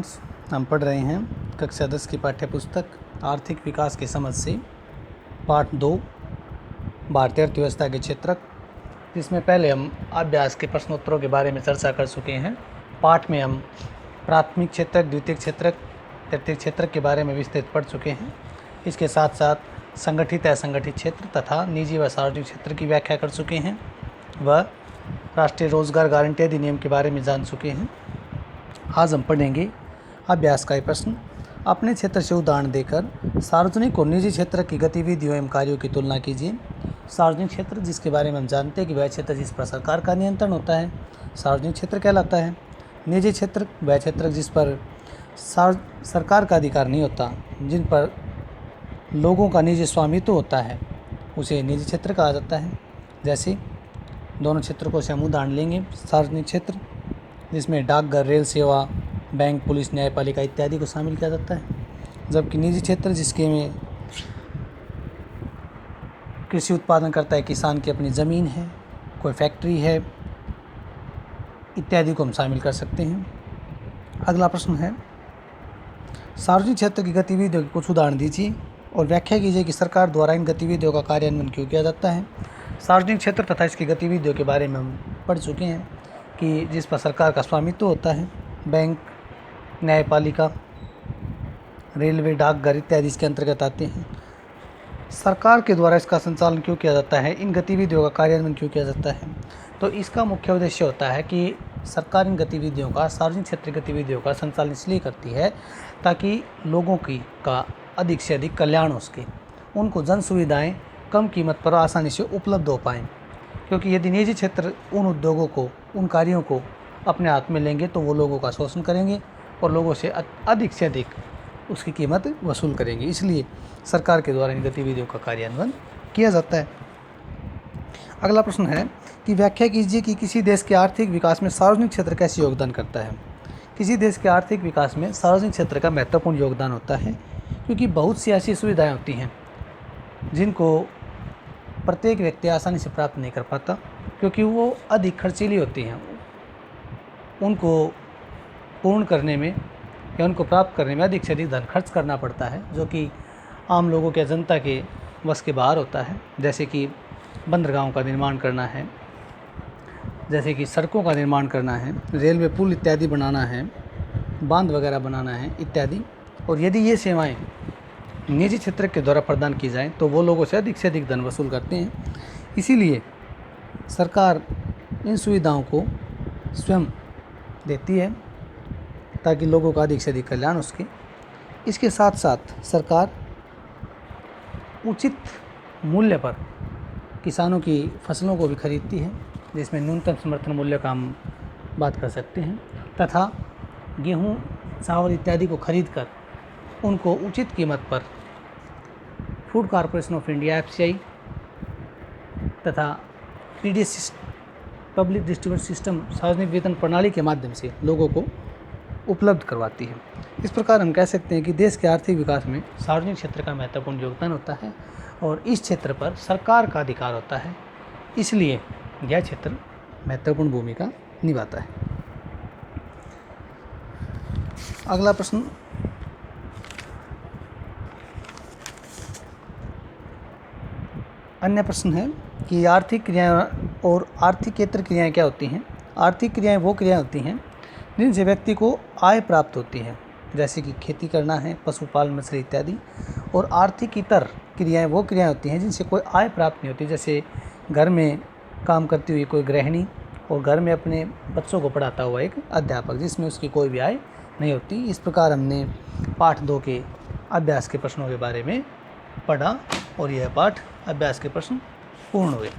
Students, हम पढ़ रहे हैं कक्षा 10 की पाठ्य पुस्तक आर्थिक विकास की समझ से पाठ 2 भारतीय अर्थव्यवस्था के क्षेत्रक, जिसमें पहले हम अभ्यास के प्रश्नोत्तरों के बारे में चर्चा कर चुके हैं। पाठ में हम प्राथमिक क्षेत्रक, द्वितीयक क्षेत्रक, तृतीयक क्षेत्रक के बारे में विस्तृत पढ़ चुके हैं। इसके साथ साथ संगठित असंगठित क्षेत्र तथा निजी व सार्वजनिक क्षेत्र की व्याख्या कर चुके हैं व राष्ट्रीय रोजगार गारंटी अधिनियम के बारे में जान चुके हैं। आज हम पढ़ेंगे अभ्यास का प्रश्न। अपने क्षेत्र से उदाहरण देकर सार्वजनिक और निजी क्षेत्र की गतिविधियों एवं कार्यों की तुलना कीजिए। सार्वजनिक क्षेत्र, जिसके बारे में हम जानते हैं कि वह क्षेत्र जिस पर सरकार का नियंत्रण होता है, सार्वजनिक क्षेत्र कहलाता है। निजी क्षेत्र वह क्षेत्र जिस पर सरकार का अधिकार नहीं होता, जिन पर लोगों का निजी स्वामित्व होता है, उसे निजी क्षेत्र कहा जाता है। जैसे दोनों क्षेत्रों को से हम उदाहरण लेंगे। सार्वजनिक क्षेत्र, जिसमें डाकघर, रेल सेवा, बैंक, पुलिस, न्यायपालिका इत्यादि को शामिल किया जाता है। जबकि निजी क्षेत्र, जिसके में कृषि उत्पादन करता है, किसान की अपनी ज़मीन है, कोई फैक्ट्री है, इत्यादि को हम शामिल कर सकते हैं। अगला प्रश्न है, सार्वजनिक क्षेत्र की गतिविधियों के कुछ उदाहरण दीजिए और व्याख्या कीजिए कि सरकार द्वारा इन गतिविधियों का कार्यान्वयन क्यों किया जाता है। सार्वजनिक क्षेत्र तथा इसकी गतिविधियों के बारे में हम पढ़ चुके हैं कि जिस पर सरकार का स्वामित्व होता है, बैंक, न्यायपालिका, रेलवे, डाकघर इत्यादि इसके अंतर्गत आते हैं। सरकार के द्वारा इसका संचालन क्यों किया जाता है, इन गतिविधियों का कार्यान्वयन क्यों किया जाता है, तो इसका मुख्य उद्देश्य होता है कि सरकार इन गतिविधियों का, सार्वजनिक क्षेत्र गतिविधियों का संचालन इसलिए करती है ताकि लोगों का अधिक से अधिक कल्याण हो सके, उनको जन सुविधाएँ कम कीमत पर आसानी से उपलब्ध हो पाएँ। क्योंकि यदि निजी क्षेत्र उन उद्योगों को, उन कार्यों को अपने हाथ में लेंगे तो वो लोगों का शोषण करेंगे और लोगों से अधिक उसकी कीमत वसूल करेंगे। इसलिए सरकार के द्वारा इन गतिविधियों का कार्यान्वयन किया जाता है। अगला प्रश्न है कि व्याख्या कीजिए कि किसी देश के आर्थिक विकास में सार्वजनिक क्षेत्र कैसे योगदान करता है। किसी देश के आर्थिक विकास में सार्वजनिक क्षेत्र का महत्वपूर्ण योगदान होता है, क्योंकि बहुत सी ऐसी सुविधाएँ होती हैं जिनको प्रत्येक व्यक्ति आसानी से प्राप्त नहीं कर पाता, क्योंकि वो अधिक खर्चीली होती हैं। उनको पूर्ण करने में या उनको प्राप्त करने में अधिक से अधिक धन खर्च करना पड़ता है, जो कि आम लोगों के, जनता के वश के बाहर होता है। जैसे कि बंदरगाहों का निर्माण करना है, जैसे कि सड़कों का निर्माण करना है, रेलवे पुल इत्यादि बनाना है, बांध वगैरह बनाना है इत्यादि। और यदि ये सेवाएं निजी क्षेत्र के द्वारा प्रदान की जाएं तो वो लोगों से अधिक धन वसूल करते हैं। इसीलिए सरकार इन सुविधाओं को स्वयं देती है ताकि लोगों का अधिक से अधिक कल्याण हो सके। इसके साथ साथ सरकार उचित मूल्य पर किसानों की फसलों को भी खरीदती है, जिसमें न्यूनतम समर्थन मूल्य का हम बात कर सकते हैं, तथा गेहूँ, चावल इत्यादि को खरीदकर उनको उचित कीमत पर food corporation of India FCI तथा PDS पब्लिक डिस्ट्रीब्यूशन सिस्टम, सार्वजनिक वितरण प्रणाली के माध्यम से लोगों को उपलब्ध करवाती है। इस प्रकार हम कह सकते हैं कि देश के आर्थिक विकास में सार्वजनिक क्षेत्र का महत्वपूर्ण योगदान होता है और इस क्षेत्र पर सरकार का अधिकार होता है, इसलिए यह क्षेत्र महत्वपूर्ण भूमिका निभाता है। अगला प्रश्न, अन्य प्रश्न है कि आर्थिक क्रियाएं और आर्थिकेतर क्रियाएं क्या होती हैं। आर्थिक क्रियाएं वो क्रियाएं होती हैं जिनसे व्यक्ति को आय प्राप्त होती है, जैसे कि खेती करना है, पशुपालन, मछली इत्यादि। और आर्थिकेतर क्रियाएं वो क्रियाएं होती हैं जिनसे कोई आय प्राप्त नहीं होती, जैसे घर में काम करती हुई कोई गृहिणी और घर में अपने बच्चों को पढ़ाता हुआ एक अध्यापक, जिसमें उसकी कोई भी आय नहीं होती। इस प्रकार हमने पाठ 2 के अभ्यास के प्रश्नों के बारे में पढ़ा और यह पाठ अभ्यास के प्रश्न पूर्ण हुए।